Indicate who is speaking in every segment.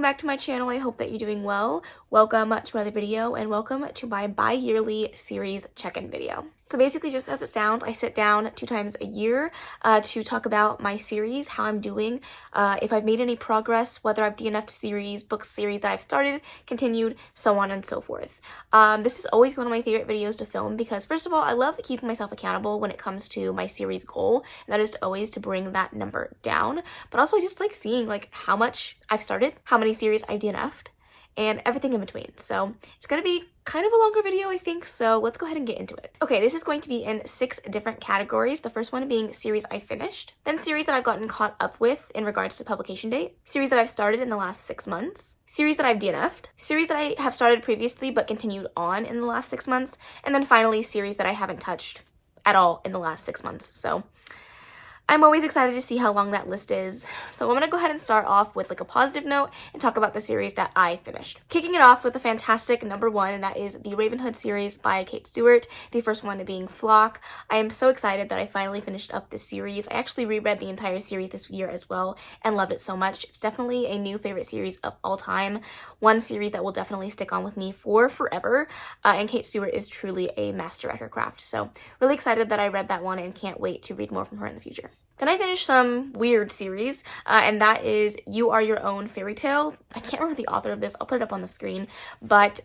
Speaker 1: back to my channel. I hope that you're doing well. Welcome to another video and welcome to my bi-yearly series check-in video. So basically, just as it sounds, I sit down 2 times a year to talk about my series, how I'm doing, if I've made any progress, whether I've DNF'd series, book series that I've started, continued, so on and so forth. This is always one of my favorite videos to film because, first of all, I love keeping myself accountable when it comes to my series goal, and that is always to bring that number down. But also, I just like seeing how much I've started, how many series I've DNF'd, and everything in between. So it's gonna be kind of a longer video, I think, so let's go ahead and get into it. Okay, this is going to be in 6 different categories. The first one being series I finished, then series that I've gotten caught up with in regards to publication date, series that I've started in the last 6 months, series that I've DNF'd, series that I have started previously but continued on in the last 6 months, and then finally series that I haven't touched at all in the last 6 months. So I'm always excited to see how long that list is. So I'm going to go ahead and start off with a positive note and talk about the series that I finished. Kicking it off with a fantastic number 1, and that is the Ravenhood series by Kate Stewart, the first one being Flock. I am so excited that I finally finished up this series. I actually reread the entire series this year as well and loved it so much. It's definitely a new favorite series of all time. One series that will definitely stick on with me for forever. And Kate Stewart is truly a master at her craft. So really excited that I read that one and can't wait to read more from her in the future. Then I finished some weird series, and that is You Are Your Own Fairy Tale. I can't remember the author of this. I'll put it up on the screen. But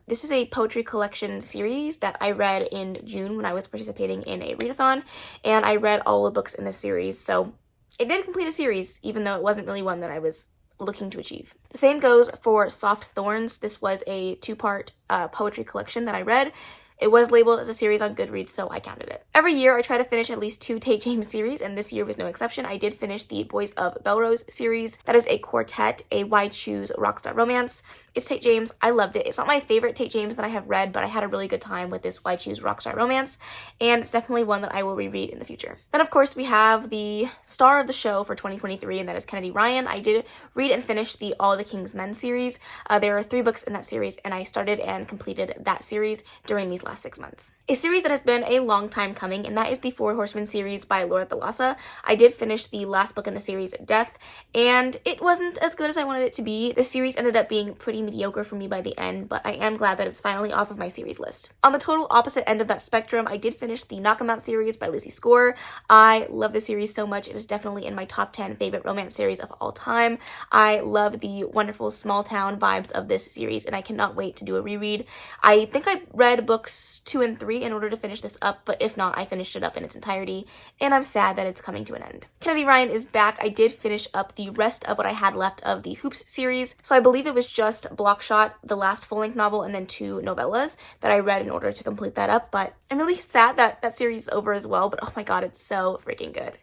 Speaker 1: this is a poetry collection series that I read in June when I was participating in a readathon, and I read all the books in this series. So it did complete a series, even though it wasn't really one that I was looking to achieve. The same goes for Soft Thorns. This was a 2-part poetry collection that I read. It was labeled as a series on Goodreads, so I counted it. Every year, I try to finish at least 2 Tate James series, and this year was no exception. I did finish the Boys of Belrose series. That is a quartet, a Why Choose Rockstar Romance. It's Tate James. I loved it. It's not my favorite Tate James that I have read, but I had a really good time with this Why Choose Rockstar Romance, and it's definitely one that I will reread in the future. Then, of course, we have the star of the show for 2023, and that is Kennedy Ryan. I did read and finish the All the King's Men series. There are 3 books in that series, and I started and completed that series during these last 6 months. A series that has been a long time coming, and that is the 4 Horsemen series by Laura Thalassa. I did finish the last book in the series, Death, and it wasn't as good as I wanted it to be. The series ended up being pretty mediocre for me by the end, but I am glad that it's finally off of my series list. On the total opposite end of that spectrum, I did finish the Knock 'Em Out series by Lucy Score. I love the series so much. It is definitely in my top 10 favorite romance series of all time. I love the wonderful small town vibes of this series, and I cannot wait to do a reread. I think I read books 2 and 3 in order to finish this up, but if not, I finished it up in its entirety, and I'm sad that it's coming to an end. Kennedy Ryan is back. I did finish up the rest of what I had left of the Hoops series, so I believe it was just Blockshot, the last full-length novel, and then 2 novellas that I read in order to complete that up, but I'm really sad that that series is over as well, but oh my god, it's so freaking good.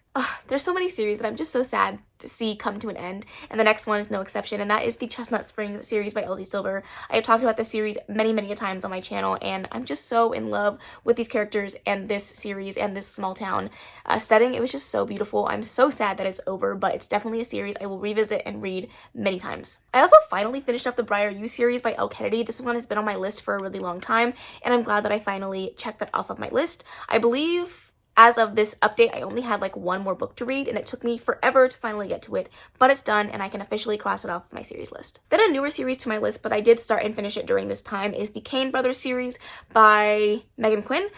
Speaker 1: There's so many series that I'm just so sad to see come to an end, and the next one is no exception, and that is the Chestnut Springs series by Elsie Silver. I have talked about this series many a times on my channel, and I'm just so in love with these characters and this series and this small town setting. It was just so beautiful. I'm so sad that it's over, but it's definitely a series I will revisit and read many times. I also finally finished up the Briar You series by Elle Kennedy. This one has been on my list for a really long time, and I'm glad that I finally checked that off of my list. I believe as of this update, I only had 1 more book to read, and it took me forever to finally get to it, but it's done, and I can officially cross it off my series list. Then a newer series to my list, but I did start and finish it during this time, is the Kane Brothers series by Megan Quinn.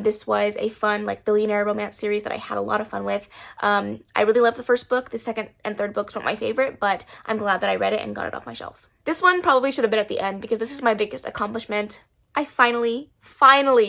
Speaker 1: This was a fun, billionaire romance series that I had a lot of fun with. I really loved the first book. The second and third books weren't my favorite, but I'm glad that I read it and got it off my shelves. This one probably should have been at the end, because this is my biggest accomplishment. I finally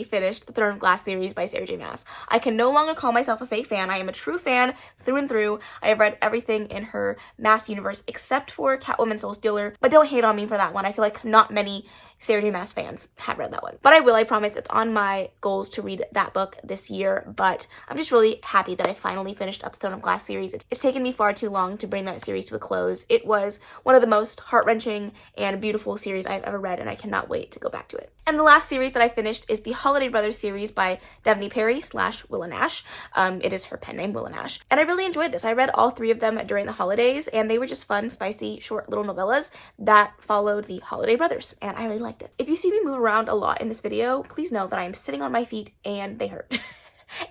Speaker 1: finished the Throne of Glass series by Sarah J. Maas. I can no longer call myself a fake fan. I am a true fan through and through. I have read everything in her Maas universe except for Catwoman Soul Stealer, but don't hate on me for that one. I feel like not many Sarah J. Maas fans have read that one. But I will, I promise. It's on my goals to read that book this year, but I'm just really happy that I finally finished up the Throne of Glass series. It's taken me far too long to bring that series to a close. It was one of the most heart-wrenching and beautiful series I've ever read, and I cannot wait to go back to it. And the last series that I finished is the Holiday Brothers series by Devney Perry / Willa Nash. It is her pen name, Willa Nash. And I really enjoyed this. I read all 3 of them during the holidays, and they were just fun, spicy, short little novellas that followed the Holiday Brothers, and I really liked it. If you see me move around a lot in this video, please know that I am sitting on my feet and they hurt.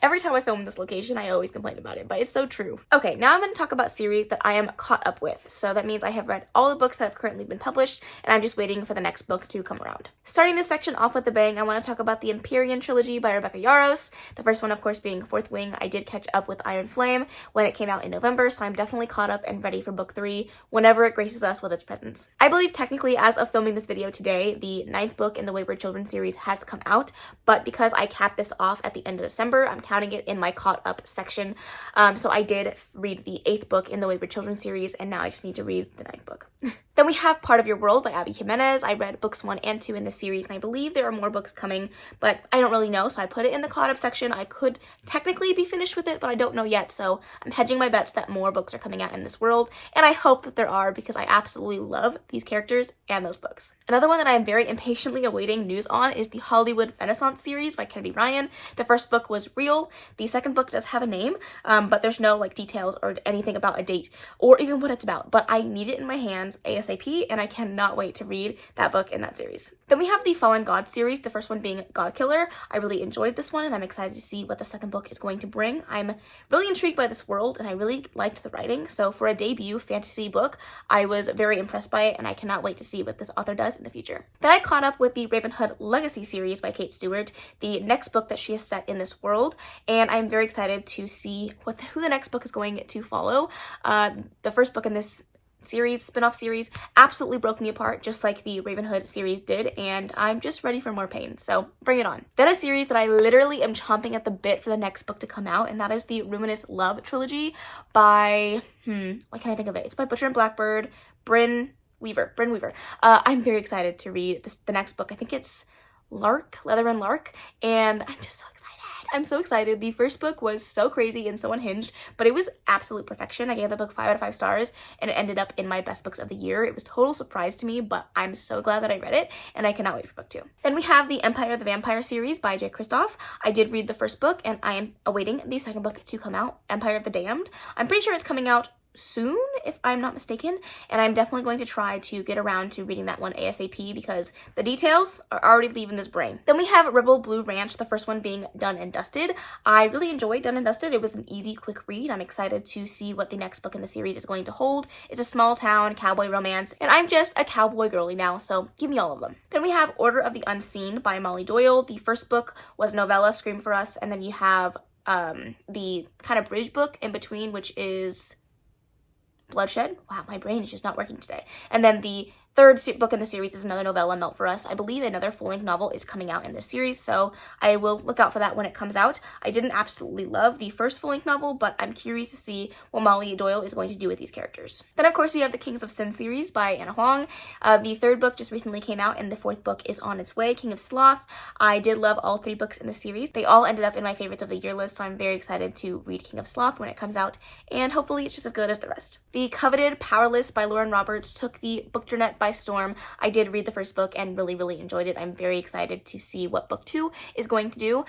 Speaker 1: Every time I film in this location, I always complain about it, but it's so true. Okay, now I'm going to talk about series that I am caught up with. So that means I have read all the books that have currently been published, and I'm just waiting for the next book to come around. Starting this section off with a bang, I want to talk about the Empyrean trilogy by Rebecca Yarros. The first one, of course, being Fourth Wing. I did catch up with Iron Flame when it came out in November, so I'm definitely caught up and ready for book 3 whenever it graces us with its presence. I believe technically, as of filming this video today, the 9th book in the Wayward Children series has come out, but because I capped this off at the end of December, I'm counting it in my caught up section. So I did read the 8th book in the Wayward Children series, and now I just need to read the 9th book. Then we have Part of Your World by Abby Jimenez. I read books 1 and 2 in this series, and I believe there are more books coming, but I don't really know, so I put it in the caught up section. I could technically be finished with it, but I don't know yet, so I'm hedging my bets that more books are coming out in this world, and I hope that there are because I absolutely love these characters and those books. Another one that I am very impatiently awaiting news on is the Hollywood Renaissance series by Kennedy Ryan. The first book was Real. The second book does have a name, but there's no details or anything about a date or even what it's about, but I need it in my hands ASAP, and I cannot wait to read that book in that series. Then we have the Fallen God series, the first one being God Killer. I really enjoyed this one, and I'm excited to see what the second book is going to bring. I'm really intrigued by this world, and I really liked the writing, so for a debut fantasy book, I was very impressed by it, and I cannot wait to see what this author does in the future. Then I caught up with the Ravenhood Legacy series by Kate Stewart, the next book that she has set in this world, and I'm very excited to see who the next book is going to follow. The first book in this spin-off series absolutely broke me apart, just like the Ravenhood series did, and I'm just ready for more pain, so bring it on. Then a series that I literally am chomping at the bit for the next book to come out, and that is the Ruminous Love trilogy by what can I think of it? It's by Butcher and Blackbird, Bryn Weaver. I'm very excited to read the next book. I think it's Leather and Lark, and I'm just so excited. I'm so excited. The first book was so crazy and so unhinged, but it was absolute perfection. I gave the book 5 out of 5 stars, and it ended up in my best books of the year. It was a total surprise to me, but I'm so glad that I read it, and I cannot wait for book 2. Then we have the Empire of the Vampire series by J. Kristoff. I did read the first book, and I am awaiting the second book to come out, Empire of the Damned. I'm pretty sure it's coming out soon, if I'm not mistaken, and I'm definitely going to try to get around to reading that one ASAP because the details are already leaving this brain. Then we have Rebel Blue Ranch, the first one being Done and Dusted. I really enjoyed Done and Dusted. It was an easy, quick read. I'm excited to see what the next book in the series is going to hold. It's a small town cowboy romance, and I'm just a cowboy girly now, so give me all of them. Then we have Order of the Unseen by Molly Doyle. The first book was novella Scream for Us, and then you have the kind of bridge book in between, which is Bloodshed. Wow, my brain is just not working today. And then the third book in the series is another novella, Melt for Us. I believe another full-length novel is coming out in this series, so I will look out for that when it comes out. I didn't absolutely love the first full-length novel, but I'm curious to see what Molly Doyle is going to do with these characters. Then, of course, we have the Kings of Sin series by Anna Huang. The third book just recently came out, and the fourth book is on its way, King of Sloth. I did love all 3 books in the series. They all ended up in my favorites of the year list, so I'm very excited to read King of Sloth when it comes out, and hopefully it's just as good as the rest. The coveted Powerless by Lauren Roberts took the book journey by storm. I did read the first book and really enjoyed it. I'm very excited to see what book 2 is going to do.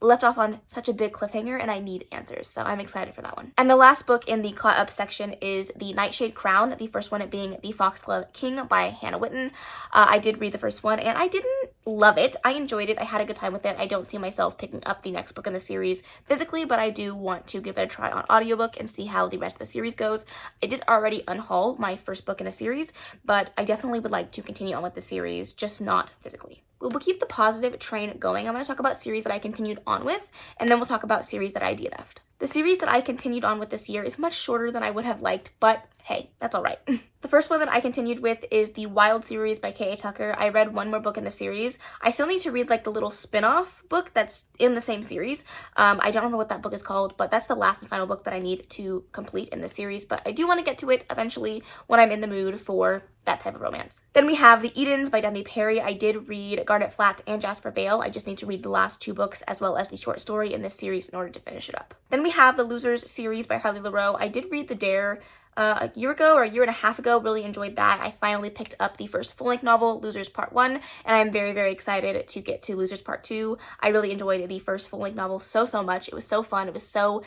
Speaker 1: Left off on such a big cliffhanger, and I need answers, so I'm excited for that one. And the last book in the caught up section is The Nightshade Crown, the first one being The Foxglove King by Hannah Whitten. I did read the first one, and I didn't love it. I enjoyed it. I had a good time with it. I don't see myself picking up the next book in the series physically, but I do want to give it a try on audiobook and see how the rest of the series goes. I did already unhaul my first book in a series, but I definitely would like to continue on with the series, just not physically. We'll keep the positive train going. I'm going to talk about series that I continued on with, and then we'll talk about series that I DNF'd. The series that I continued on with this year is much shorter than I would have liked, but hey, that's all right. The first one that I continued with is the Wild series by K.A. Tucker. I read one more book in the series. I still need to read the little spin-off book that's in the same series. I don't remember what that book is called, but that's the last and final book that I need to complete in the series, but I do want to get to it eventually when I'm in the mood for that type of romance. Then we have The Edens by Demi Perry. I did read Garnet Flat and Jasper Vale. I just need to read the last 2 books as well as the short story in this series in order to finish it up. Then we have The Losers series by Harley LaRoe. I did read The Dare a year ago or a year and a half ago. Really enjoyed that. I finally picked up the first full-length novel, Losers Part 1, and I'm very excited to get to Losers Part 2. I really enjoyed the first full-length novel so much. It was so fun. It was so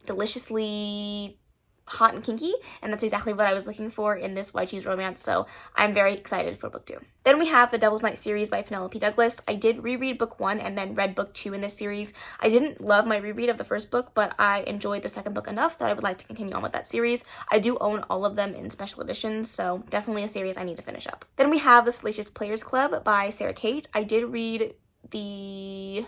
Speaker 1: deliciously hot and kinky, and that's exactly what I was looking for in this Why Choose Romance, so I'm very excited for book 2. Then we have the Devil's Night series by Penelope Douglas. I did reread book 1 and then read book 2 in this series. I didn't love my reread of the first book, but I enjoyed the second book enough that I would like to continue on with that series. I do own all of them in special editions, so definitely a series I need to finish up. Then we have the Salacious Players Club by Sarah Kate. I did read the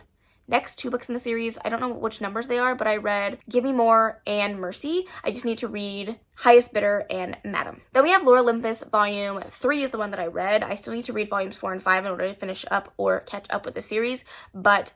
Speaker 1: next 2 books in the series. I don't know which numbers they are, but I read Give Me More and Mercy. I just need to read Highest Bidder and Madam. Then we have Lore Olympus Volume 3 is the one that I read. I still need to read Volumes 4 and 5 in order to finish up or catch up with the series, but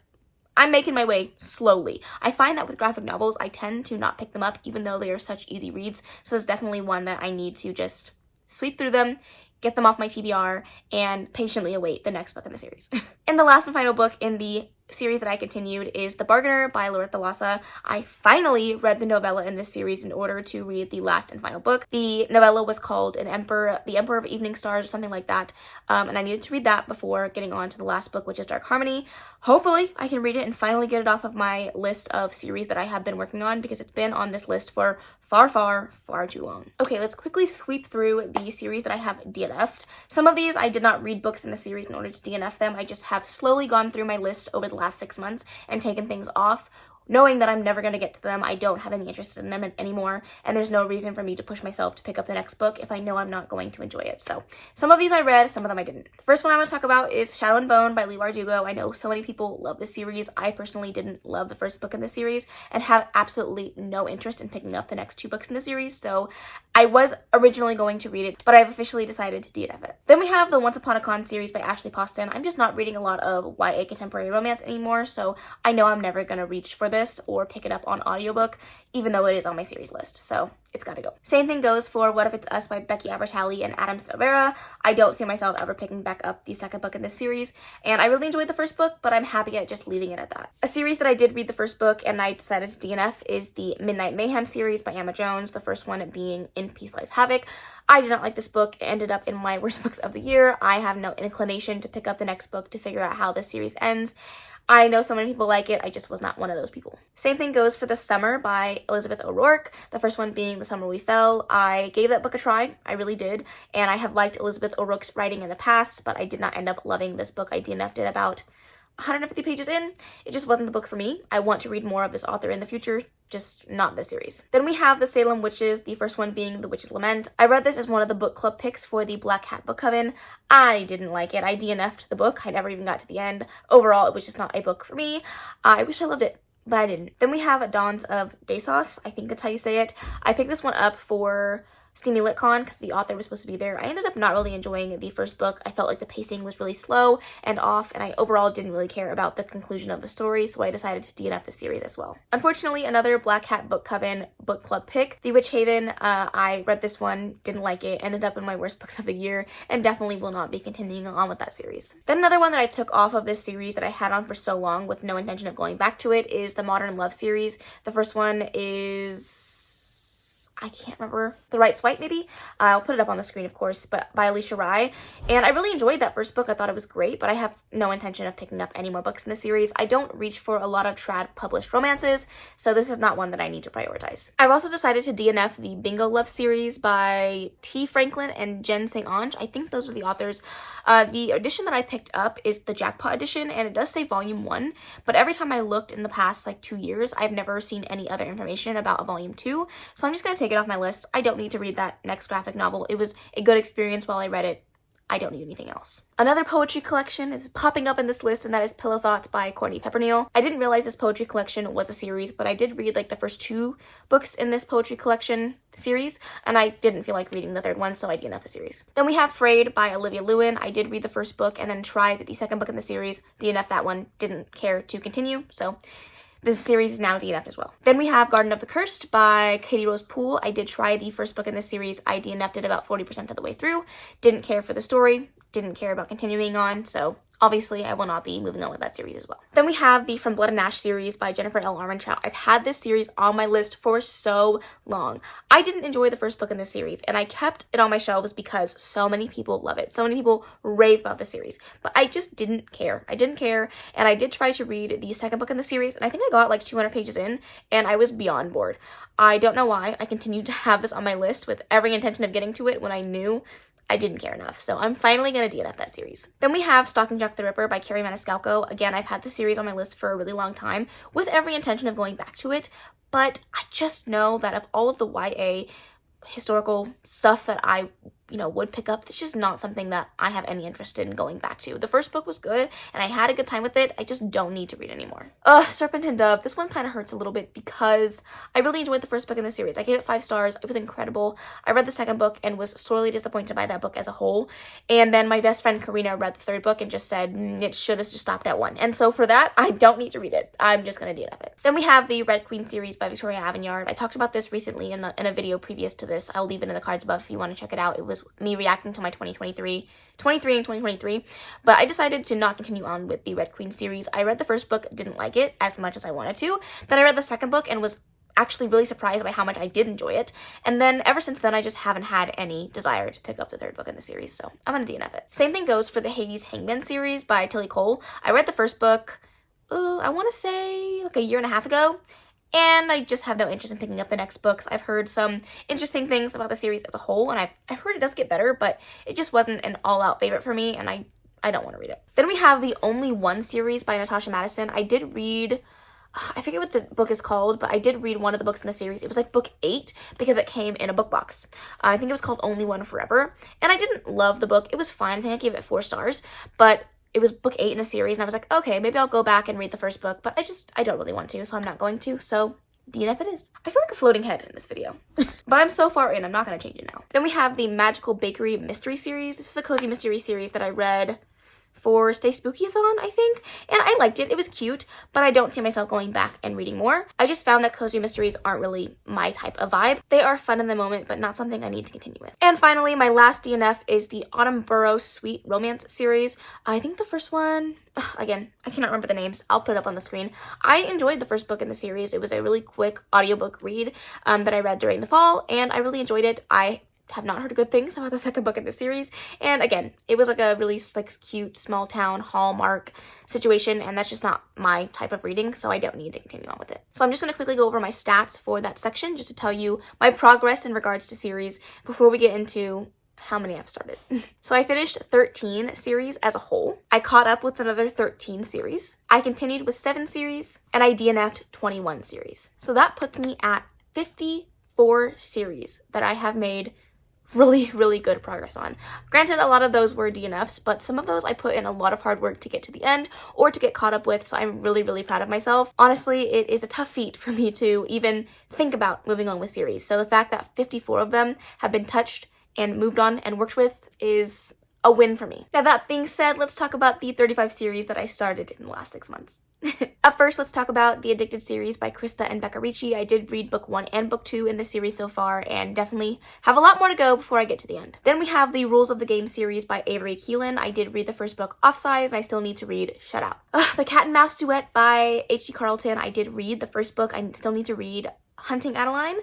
Speaker 1: I'm making my way slowly. I find that with graphic novels, I tend to not pick them up even though they are such easy reads, so it's definitely one that I need to just sweep through them, get them off my TBR, and patiently await the next book in the series. And the last and final book in the series that I continued is The Bargainer by Loretha Lassa. I finally read the novella in this series in order to read the last and final book. The novella was called The Emperor of Evening Stars or something like that, and I needed to read that before getting on to the last book, which is Dark Harmony. Hopefully I can read it and finally get it off of my list of series that I have been working on, because it's been on this list for far too long. Okay, let's quickly sweep through the series that I have DNF'd. Some of these I did not read books in the series in order to DNF them. I just have slowly gone through my list over the last 6 months and taken things off, knowing that I'm never going to get to them. I don't have any interest in them anymore, and there's no reason for me to push myself to pick up the next book if I know I'm not going to enjoy it. So some of these I read, some of them I didn't. The first one I'm going to talk about is Shadow and Bone by Leigh Bardugo. I know so many people love this series. I personally didn't love the first book in the series and have absolutely no interest in picking up the next 2 books in the series, so I was originally going to read it, but I've officially decided to DNF it. Then we have the Once Upon a Con series by Ashley Poston. I'm just not reading a lot of YA contemporary romance anymore, so I know I'm never going to reach for this or pick it up on audiobook, even though it is on my series list, so it's gotta go. Same thing goes for What If It's Us by Becky Abertali and Adam Silvera. I don't see myself ever picking back up the second book in this series, and I really enjoyed the first book, but I'm happy at just leaving it at that. A series that I did read the first book and I decided to DNF is the Midnight Mayhem series by Emma Jones, the first one being In Peace Lies Havoc. I did not like this book. It ended up in my worst books of the year. I have no inclination to pick up the next book to figure out how this series ends. I know so many people like it, I just was not one of those people. Same thing goes for The Summer by Elizabeth O'Rourke, the first one being The Summer We Fell. I gave that book a try, I really did, and I have liked Elizabeth O'Rourke's writing in the past, but I did not end up loving this book. I DNF'd it about 150 pages in. It just wasn't the book for me. I want to read more of this author in the future, just not this series. Then we have The Salem Witches, the first one being The Witch's Lament. I read this as one of the book club picks for the Black Hat Book Coven. I didn't like it. I DNF'd the book. I never even got to the end. Overall, it was just not a book for me. I wish I loved it, but I didn't. Then we have Dawns of Dasos. I think that's how you say it. I picked this one up for Steamy LitCon because the author was supposed to be there. I ended up not really enjoying the first book. I felt like the pacing was really slow and off, and I overall didn't really care about the conclusion of the story, so I decided to DNF the series as well. Unfortunately, another Black Hat Book Coven book club pick, The Witch Haven. I read this one, didn't like it, ended up in my worst books of the year, and definitely will not be continuing on with that series. Then another one that I took off of this series that I had on for so long with no intention of going back to it is the Modern Love series. The first one is, I can't remember, The Right Swipe maybe? I'll put it up on the screen, of course, but by Alicia Rai. And I really enjoyed that first book. I thought it was great, but I have no intention of picking up any more books in the series. I don't reach for a lot of trad published romances, so this is not one that I need to prioritize. I've also decided to DNF the Bingo Love series by T. Franklin and Jen St. Ange. I think those are the authors. The edition that I picked up is the Jackpot edition, and it does say Volume 1, but every time I looked in the past, 2 years, I've never seen any other information about a Volume 2, so I'm just going to take it off my list. I don't need to read that next graphic novel. It was a good experience while I read it. I don't need anything else. Another poetry collection is popping up in this list, and that is Pillow Thoughts by Courtney Pepperneal. I didn't realize this poetry collection was a series, but I did read the first 2 books in this poetry collection series, and I didn't feel like reading the third one, so I DNF'd the series. Then we have Frayed by Olivia Lewin. I did read the first book and then tried the second book in the series, DNF'd that one, didn't care to continue, so this series is now DNF'd as well. Then we have Garden of the Cursed by Katie Rose Poole. I did try the first book in this series. I DNF'd it about 40% of the way through. Didn't care for the story. didn't care about continuing on, so obviously I will not be moving on with that series as well. Then we have the From Blood and Ash series by Jennifer L. Armentrout. I've had this series on my list for so long. I didn't enjoy the first book in this series, and I kept it on my shelves because so many people love it. So many people rave about the series, but I just didn't care. I didn't care, and I did try to read the second book in the series, and I think I got like 200 pages in, and I was beyond bored. I don't know why I continued to have this on my list with every intention of getting to it when I knew I didn't care enough, so I'm finally going to DNF that series. Then we have Stalking Jack the Ripper by Carrie Maniscalco. Again, I've had the series on my list for a really long time with every intention of going back to it, but I just know that of all of the YA historical stuff that I would pick up, this is not something that I have any interest in going back to. The first book was good, and I had a good time with it. I just don't need to read anymore. Serpent and Dove. This one kind of hurts a little bit because I really enjoyed the first book in the series. I gave it 5 stars. It was incredible. I read the second book and was sorely disappointed by that book as a whole. And then my best friend Karina read the third book and just said it should have just stopped at 1. And so for that, I don't need to read it. I'm just going to DNF it. Then we have the Red Queen series by Victoria Aveyard. I talked about this recently in a video previous to this. I'll leave it in the cards above if you want to check it out. It was me reacting to my 2023 and 2023, but I decided to not continue on with the Red Queen series. I read the first book, didn't like it as much as I wanted to. Then I read the second book and was actually really surprised by how much I did enjoy it. And then ever since then, I just haven't had any desire to pick up the third book in the series, so I'm gonna DNF it. Same thing goes for the Hades Hangman series by Tilly Cole. I read the first book, I want to say like a year and a half ago, and I just have no interest in picking up the next books. I've heard some interesting things about the series as a whole, and I've heard it does get better, but it just wasn't an all-out favorite for me, and I don't want to read it. Then we have the Only One series by Natasha Madison. I did read, I forget what the book is called, but I did read one of the books in the series. It was like book 8 because it came in a book box. I think it was called Only One Forever, and I didn't love the book. It was fine. I think I gave it 4 stars, but it was book 8 in a series, and I was like, okay, maybe I'll go back and read the first book, but I don't really want to, so I'm not going to, so DNF it is. I feel like a floating head in this video, but I'm so far in, I'm not going to change it now. Then we have the Magical Bakery Mystery Series. This is a cozy mystery series that I read for Stay Spooky-a-thon, I think, and I liked it. It was cute, but I don't see myself going back and reading more. I just found that cozy mysteries aren't really my type of vibe. They are fun in the moment, but not something I need to continue with. And finally, my last DNF is the Autumn Burrow Sweet Romance series. I think the first one, again, I cannot remember the names. I'll put it up on the screen. I enjoyed the first book in the series. It was a really quick audiobook read that I read during the fall, and I really enjoyed it. I have not heard good things about the second book in the series, and again, it was like a really like cute small town Hallmark situation, and that's just not my type of reading, so I don't need to continue on with it. So I'm just going to quickly go over my stats for that section just to tell you my progress in regards to series before we get into how many I've started. So I finished 13 series as a whole. I caught up with another 13 series. I continued with 7 series, and I DNF'd 21 series. So that puts me at 54 series that I have made really good progress on. Granted, a lot of those were DNFs, but some of those I put in a lot of hard work to get to the end or to get caught up with, so I'm really proud of myself. Honestly, it is a tough feat for me to even think about moving on with series, so the fact that 54 of them have been touched and moved on and worked with is a win for me. Now that being said, let's talk about the 35 series that I started in the last 6 months. Up first, let's talk about the Addicted series by Krista and Becca Ricci. I did read book 1 and book 2 in this series so far, and definitely have a lot more to go before I get to the end. Then we have the Rules of the Game series by Avery Keelan. I did read the first book, Offside, and I still need to read Shut Out. The Cat and Mouse Duet by H.G. Carlton. I did read the first book. I still need to read Hunting Adeline.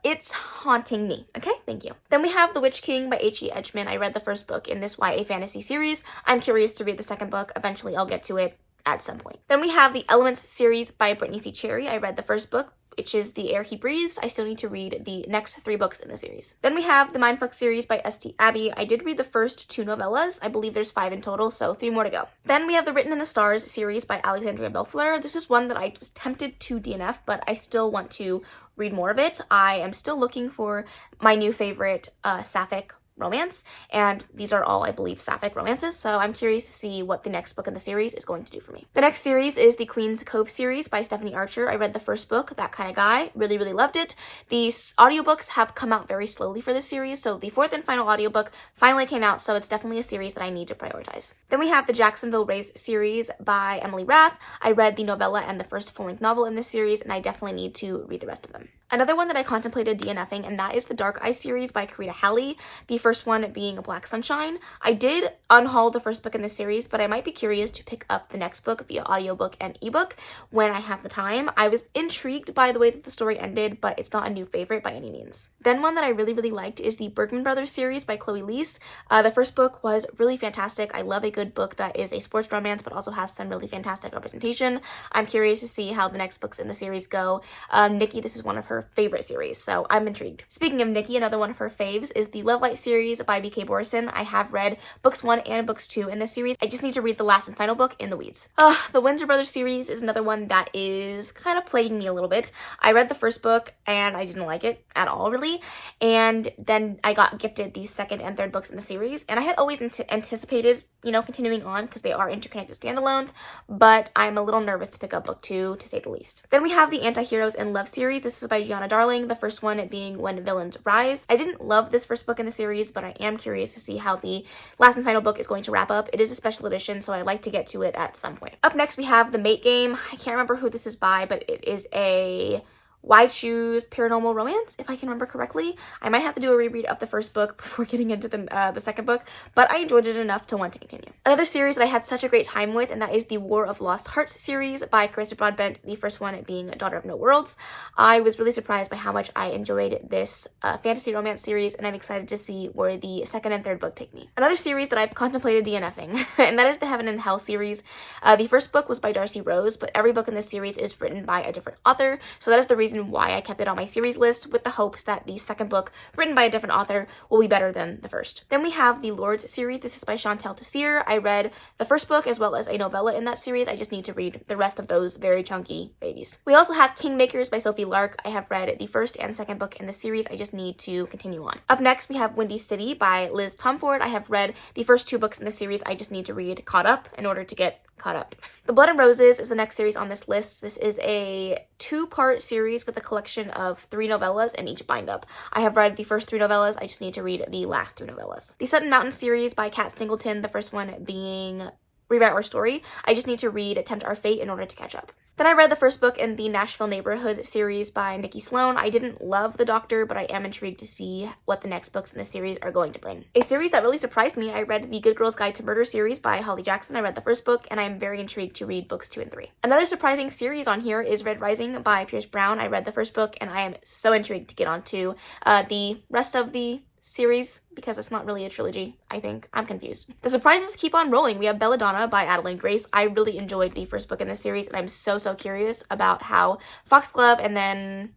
Speaker 1: It's haunting me. Okay, thank you. Then we have The Witch King by H.E. Edgman. I read the first book in this YA fantasy series. I'm curious to read the second book. Eventually, I'll get to it at some point. Then we have the Elements series by Brittany C. Cherry. I read the first book, which is The Air He Breathes. I still need to read the next 3 books in the series. Then we have the Mindfuck series by S.T. Abbey. I did read the first 2 novellas. I believe there's 5 in total, so 3 more to go. Then we have the Written in the Stars series by Alexandria Bellefleur. This is one that I was tempted to DNF, but I still want to read more of it. I am still looking for my new favorite sapphic romance, and these are all, I believe, sapphic romances, so I'm curious to see what the next book in the series is going to do for me. The next series is the Queen's Cove series by Stephanie Archer. I read the first book, That Kind of Guy. Really loved it. These audiobooks have come out very slowly for this series, so the 4th and final audiobook finally came out, so it's definitely a series that I need to prioritize. Then we have the Jacksonville Race series by Emily Rath. I read the novella and the first full-length novel in this series, and I definitely need to read the rest of them. Another one that I contemplated DNFing, and that is the Dark Eye series by Karita Halley, the first one being Black Sunshine. I did unhaul the first book in the series, but I might be curious to pick up the next book via audiobook and ebook when I have the time. I was intrigued by the way that the story ended, but it's not a new favorite by any means. Then one that I really, really liked is the Bergman Brothers series by Chloe Leese. The first book was really fantastic. I love a good book that is a sports romance, but also has some really fantastic representation. I'm curious to see how the next books in the series go. Nikki, this is one of her favorite series, so I'm intrigued. Speaking of Nikki, another one of her faves is the Love Light series by B.K. Borison. I have read books 1 and books 2 in this series. I just need to read the last and final book, In the Weeds. The Windsor Brothers series is another one that is kind of plaguing me a little bit. I read the first book and I didn't like it at all, really, and then I got gifted the second and third books in the series, and I had always anticipated, continuing on because they are interconnected standalones, but I'm a little nervous to pick up book 2, to say the least. Then we have the Anti-Heroes in Love series. This is by Gianna Darling, the first one being When Villains Rise. I didn't love this first book in the series, but I am curious to see how the last and final book is going to wrap up. It is a special edition, so I'd like to get to it at some point. Up next, we have The Mate Game. I can't remember who this is by, but it is a Wide Shoes paranormal romance, if I can remember correctly. I might have to do a reread of the first book before getting into the second book, but I enjoyed it enough to want to continue. Another series that I had such a great time with, and that is the War of Lost Hearts series by Carissa Broadbent, the first one being Daughter of No Worlds. I was really surprised by how much I enjoyed this fantasy romance series, and I'm excited to see where the second and third book take me. Another series that I've contemplated DNFing, and that is the Heaven and Hell series. The first book was by Darcy Rose, but every book in this series is written by a different author, so that is the reason why I kept it on my series list, with the hopes that the second book, written by a different author, will be better than the first. Then we have the Lords series. This is by Chantal Tessier. I read the first book as well as a novella in that series. I just need to read the rest of those very chunky babies. We also have Kingmakers by Sophie Lark. I have read the first and second book in the series. I just need to continue on. Up next, we have Windy City by Liz Tomford. I have read the first 2 books in the series. I just need to read Caught Up in order to get caught up. The Blood and Roses is the next series on this list. This is a 2-part series with a collection of 3 novellas in each bind-up. I have read the first 3 novellas. I just need to read the last 3 novellas. The Sutton Mountain series by Kat Singleton, the first one being Rewrite Our Story. I just need to read Tempt Our Fate in order to catch up. Then I read the first book in the Nashville Neighborhood series by Nikki Sloan. I didn't love The Doctor, but I am intrigued to see what the next books in the series are going to bring. A series that really surprised me, I read the Good Girl's Guide to Murder series by Holly Jackson. I read the first book, and I am very intrigued to read books 2 and 3. Another surprising series on here is Red Rising by Pierce Brown. I read the first book, and I am so intrigued to get on to the rest of the series, because it's not really a trilogy, I think. I'm confused. The surprises keep on rolling. We have Belladonna by Adeline Grace. I really enjoyed the first book in this series, and I'm so curious about how Foxglove and then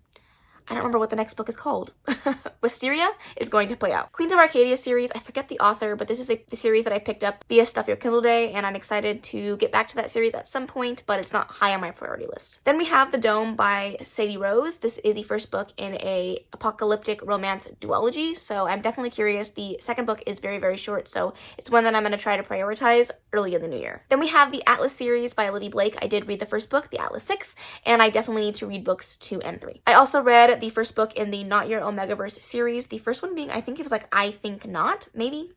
Speaker 1: I don't remember what the next book is called. Wisteria is going to play out. Queens of Arcadia series, I forget the author, but this is a series that I picked up via Stuff Your Kindle Day, and I'm excited to get back to that series at some point, but it's not high on my priority list. Then we have The Dome by Sadie Rose. This is the first book in a apocalyptic romance duology, so I'm definitely curious. The second book is very, very short, so it's one that I'm going to try to prioritize early in the new year. Then we have the Atlas series by Liddy Blake. I did read the first book, The Atlas 6, and I definitely need to read books 2 and 3. I also read the first book in the Not Your Omegaverse series. The first one being, I think it was like I Think Not, maybe?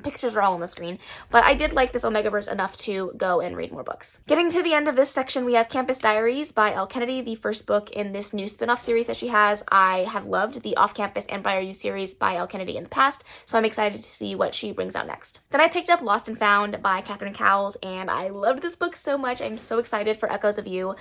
Speaker 1: Pictures are all on the screen. But I did like this Omegaverse enough to go and read more books. Getting to the end of this section, we have Campus Diaries by Elle Kennedy, the first book in this new spin-off series that she has. I have loved the Off Campus and By Our You series by Elle Kennedy in the past, so I'm excited to see what she brings out next. Then I picked up Lost and Found by Catherine Cowles, and I loved this book so much. I'm so excited for Echoes of You.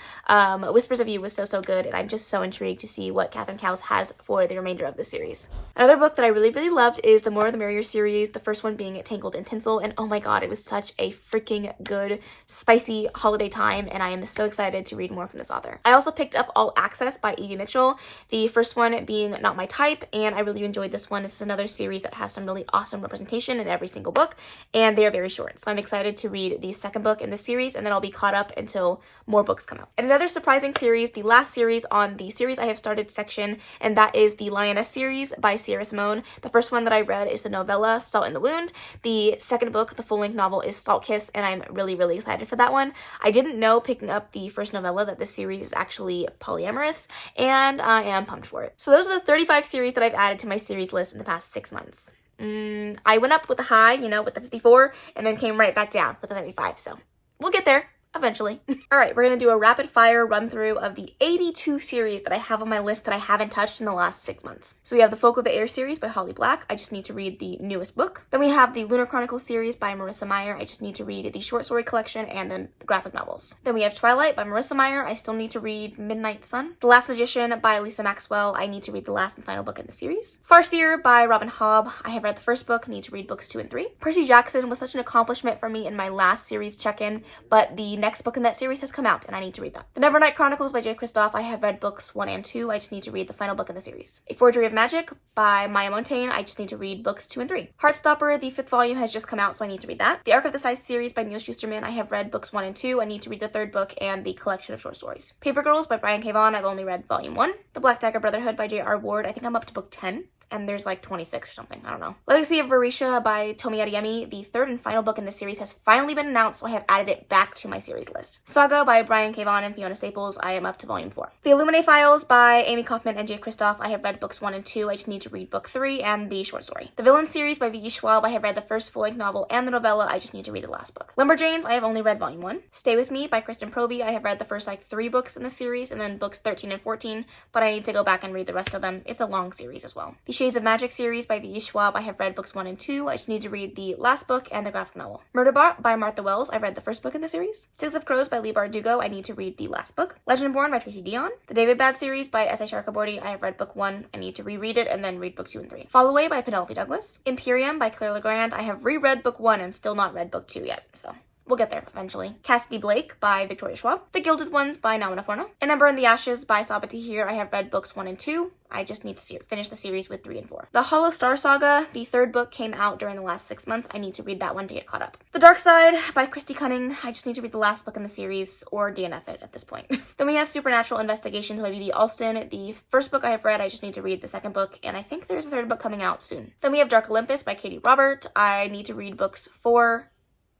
Speaker 1: Whispers of You was so good, and I'm just so intrigued to see what Catherine Cowles has for the remainder of the series. Another book that I really loved is the More the Merrier series, the first one being Tangled in Tinsel, and oh my god, it was such a freaking good, spicy holiday time, and I am so excited to read more from this author. I also picked up All Access by Evie Mitchell, the first one being Not My Type, and I really enjoyed this one. This is another series that has some really awesome representation in every single book, and they are very short, so I'm excited to read the second book in this series, and then I'll be caught up until more books come out. And another surprising series, the last series on the series I have started section, and that is the Lioness series by Sierra Simone. The first one that I read is the novella Salt in the Wound. The second book, the full-length novel, is Salt Kiss, and I'm really excited for that one. I didn't know picking up the first novella that this series is actually polyamorous, and I am pumped for it. So those are the 35 series that I've added to my series list in the past 6 months. I went up with a high, with the 54, and then came right back down with the 35, so we'll get there. eventually. All right, we're gonna do a rapid fire run through of the 82 series that I have on my list that I haven't touched in the last 6 months. So we have the Folk of the Air series by Holly Black. I just need to read the newest book. Then we have the Lunar Chronicles series by Marissa Meyer. I just need to read the short story collection and then the graphic novels. Then we have Twilight by Marissa Meyer. I still need to read Midnight Sun. The Last Magician by Lisa Maxwell. I need to read the last and final book in the series. Farseer by Robin Hobb. I have read the first book, need to read books 2 and 3. Percy Jackson was such an accomplishment for me in my last series check-in, but the next book in that series has come out and I need to read that. The Nevernight Chronicles by Jay Kristoff. I have read books 1 and 2. I just need to read the final book in the series. A Forgery of Magic by Maya Montaigne. I just need to read books 2 and 3. Heartstopper, the 5th volume has just come out, so I need to read that. The Arc of the Scythe series by Neil Shusterman. I have read books 1 and 2. I need to read the 3rd book and the collection of short stories. Paper Girls by Brian K. Vaughan. I've only read volume 1. The Black Dagger Brotherhood by J.R. Ward. I think I'm up to book 10. And there's like 26 or something, I don't know. Legacy of Varisha by Tomi Adeyemi. The 3rd and final book in the series has finally been announced, so I have added it back to my series list. Saga by Brian K. Vaughan and Fiona Staples. I am up to volume 4. The Illuminae Files by Amy Kaufman and Jay Kristoff. I have read books 1 and 2. I just need to read book 3 and the short story. The Villain series by V.E. Schwab. I have read the first full-length novel and the novella. I just need to read the last book. Lumberjanes. I have only read volume 1. Stay With Me by Kristen Proby. I have read the first 3 books in the series and then books 13 and 14, but I need to go back and read the rest of them. It's a long series as well. The Shades of Magic series by V.E. Schwab. I have read books 1 and 2. I just need to read the last book and the graphic novel. Murderbot by Martha Wells. I read the first book in the series. Six of Crows by Lee Bardugo. I need to read the last book. Legendborn by Tracy Dion. The David Bad series by S.A. Sharkaborty. I have read book 1. I need to reread it and then read book 2 and 3. Fall Away by Penelope Douglas. Imperium by Claire Legrand. I have reread book 1 and still not read book 2 yet, so we'll get there eventually. Cassidy Blake by Victoria Schwab. The Gilded Ones by Namina Forno. An Ember in the Ashes by Saba Tahir. I have read books 1 and 2. I just need to finish the series with 3 and 4. The Hollow Star Saga. The 3rd book came out during the last 6 months. I need to read that one to get caught up. The Dark Side by Christy Cunning. I just need to read the last book in the series or DNF'd at this point. Then we have Supernatural Investigations by B.B. Alston. The first book I have read. I just need to read the 2nd book, and I think there's a 3rd book coming out soon. Then we have Dark Olympus by Katie Robert. I need to read books 4,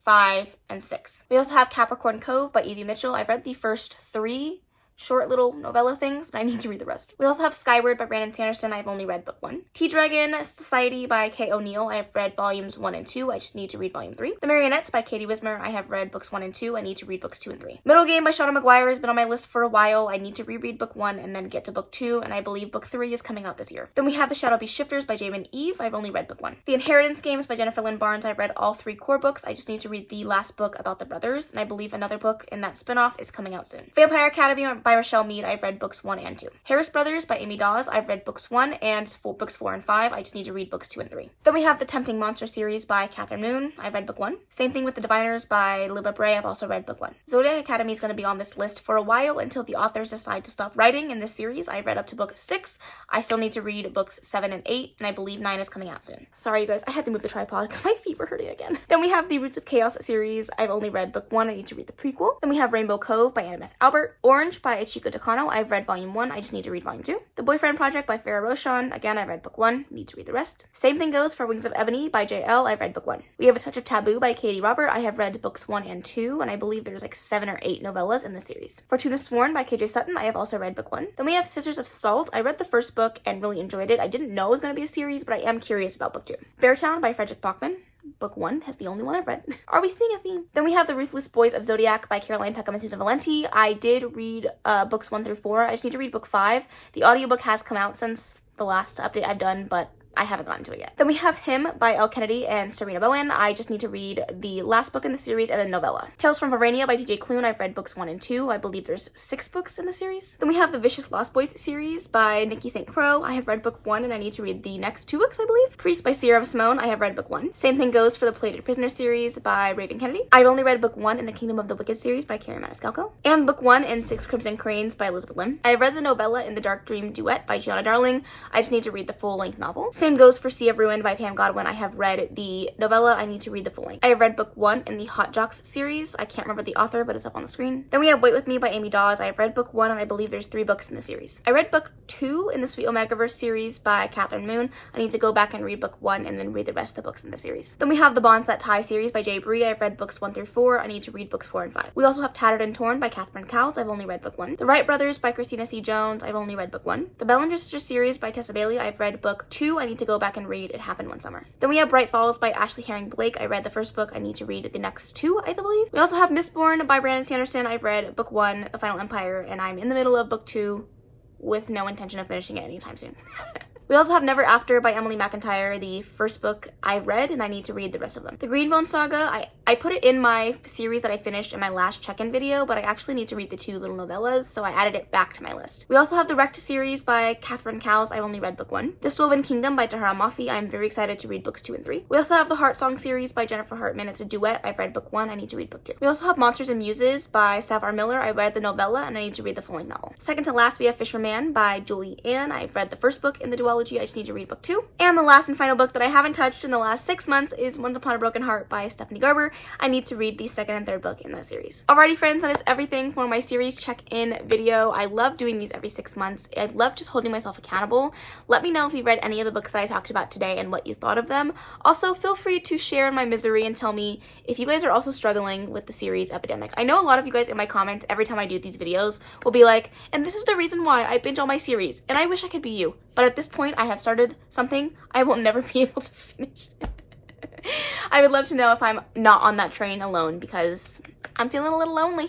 Speaker 1: 5, and 6. We also have Capricorn Cove by Evie Mitchell. I've read the first 3 short little novella things, and I need to read the rest. We also have Skyward by Brandon Sanderson. I've only read book 1. Tea-Dragon Society by Kay O'Neill. I have read volumes 1 and 2. I just need to read volume 3. The Marionettes by Katie Wismer. I have read books 1 and 2. I need to read books 2 and 3. Middle Game by Shauna McGuire has been on my list for a while. I need to reread book 1 and then get to book 2, and I believe book 3 is coming out this year. Then we have The Shadow Beast Shifters by Jamin Eve. I've only read book 1. The Inheritance Games by Jennifer Lynn Barnes. I've read all 3 core books. I just need to read the last book about the brothers, and I believe another book in that spinoff is coming out soon. Vampire Academy by Rochelle Mead. I've read books 1 and 2. Harris Brothers by Amy Dawes. I've read books 1 and books 4 and 5. I just need to read books 2 and 3. Then we have The Tempting Monster series by Catherine Moon. I've read book 1. Same thing with The Diviners by Libba Bray. I've also read book 1. Zodiac Academy is going to be on this list for a while until the authors decide to stop writing in this series. I've read up to book 6. I still need to read books 7 and 8, and I believe 9 is coming out soon. Sorry, you guys. I had to move the tripod because my feet were hurting again. Then we have the Roots of Chaos series. I've only read book 1. I need to read the prequel. Then we have Rainbow Cove by Annabeth Albert. Orange by Ichiko Takano. I've read volume 1. I just need to read volume 2. The Boyfriend Project by Farrah Roshan. Again, I read book 1. Need to read the rest. Same thing goes for Wings of Ebony by JL. I've read book 1. We have A Touch of Taboo by Katie Robert. I have read books 1 and 2, and I believe there's 7 or 8 novellas in the series. Fortuna Sworn by KJ Sutton. I have also read book 1. Then we have Sisters of Salt. I read the first book and really enjoyed it. I didn't know it was going to be a series, but I am curious about book 2. Beartown by Frederick Bachman. Book 1 has the only one I've read. Are we seeing a theme? Then we have The Ruthless Boys of Zodiac by Caroline Peckham and Susan Valenti. I did read books 1 through 4. I just need to read book 5. The audiobook has come out since the last update I've done, but I haven't gotten to it yet. Then we have Him by Elle Kennedy and Serena Bowen. I just need to read the last book in the series and the novella. Tales from Verania by TJ Klune. I've read books 1 and 2. I believe there's 6 books in the series. Then we have the Vicious Lost Boys series by Nikki St. Crow. I have read book 1 and I need to read the next 2 books, I believe. Priest by Sierra Simone. I have read book 1. Same thing goes for the Plated Prisoner series by Raven Kennedy. I've only read book 1 in the Kingdom of the Wicked series by Carrie Maniscalco. And book 1 in 6 Crimson Cranes by Elizabeth Lim. I have read the novella In the Dark Dream Duet by Gianna Darling. I just need to read the full-length novel. Same goes for Sea of Ruin by Pam Godwin. I have read the novella. I need to read the full length. I have read book 1 in the Hot Jocks series. I can't remember the author, but it's up on the screen. Then we have Wait With Me by Amy Dawes. I have read book 1, and I believe there's 3 books in the series. I read book 2 in the Sweet Omegaverse series by Catherine Moon. I need to go back and read book 1 and then read the rest of the books in the series. Then we have The Bonds That Tie series by Jay Bree. I've read books 1 through 4. I need to read books 4 and 5. We also have Tattered and Torn by Catherine Cowles. I've only read book 1. The Wright Brothers by Christina C. Jones. I've only read book 1. The Bellinger Sisters series by Tessa Bailey. I've read book 2. I need to go back and read It Happened One Summer. Then we have Bright Falls by Ashley Herring Blake. I read the first book. I need to read the next two, I believe. We also have Mistborn by Brandon Sanderson. I've read book 1, The Final Empire, and I'm in the middle of book 2 with no intention of finishing it anytime soon. We also have Never After by Emily McIntyre, the first book I read, and I need to read the rest of them. The Greenbone Saga, I put it in my series that I finished in my last check-in video, but I actually need to read the 2 little novellas, so I added it back to my list. We also have the Wrecked series by Catherine Cowles. I've only read book 1. This Woven Kingdom by Tahara Mafi. I'm very excited to read books 2 and 3. We also have the Heart Song series by Jennifer Hartman. It's a duet. I've read book 1. I need to read book 2. We also have Monsters and Muses by Savar Miller. I read the novella, and I need to read the full-length novel. Second to last, we have Fisherman by Julie Ann. I've read the first book in the duology. I just need to read book 2. And the last and final book that I haven't touched in the last 6 months is Once Upon a Broken Heart by Stephanie Garber. I need to read the second and third book in that series. Alrighty friends, that is everything for my series check-in video. I love doing these every 6 months. I love just holding myself accountable. Let me know if you read any of the books that I talked about today and what you thought of them. Also, feel free to share in my misery and tell me if you guys are also struggling with the series epidemic. I know a lot of you guys in my comments every time I do these videos will be like, and this is the reason why I binge all my series, and I wish I could be you. But at this point, I have started something I will never be able to finish. I would love to know if I'm not on that train alone because I'm feeling a little lonely.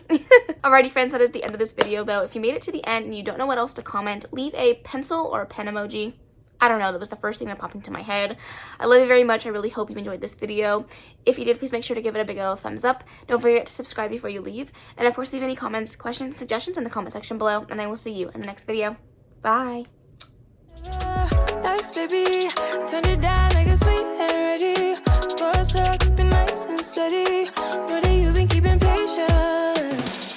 Speaker 1: Alrighty friends, that is the end of this video though. If you made it to the end and you don't know what else to comment, leave a pencil or a pen emoji. I don't know, that was the first thing that popped into my head. I love you very much. I really hope you enjoyed this video. If you did, please make sure to give it a big old thumbs up. Don't forget to subscribe before you leave. And of course, leave any comments, questions, suggestions in the comment section below. And I will see you in the next video. Bye. Baby, turn it down like a sweet and ready. Go slow, keep it nice and steady. Know that you've been keeping patience.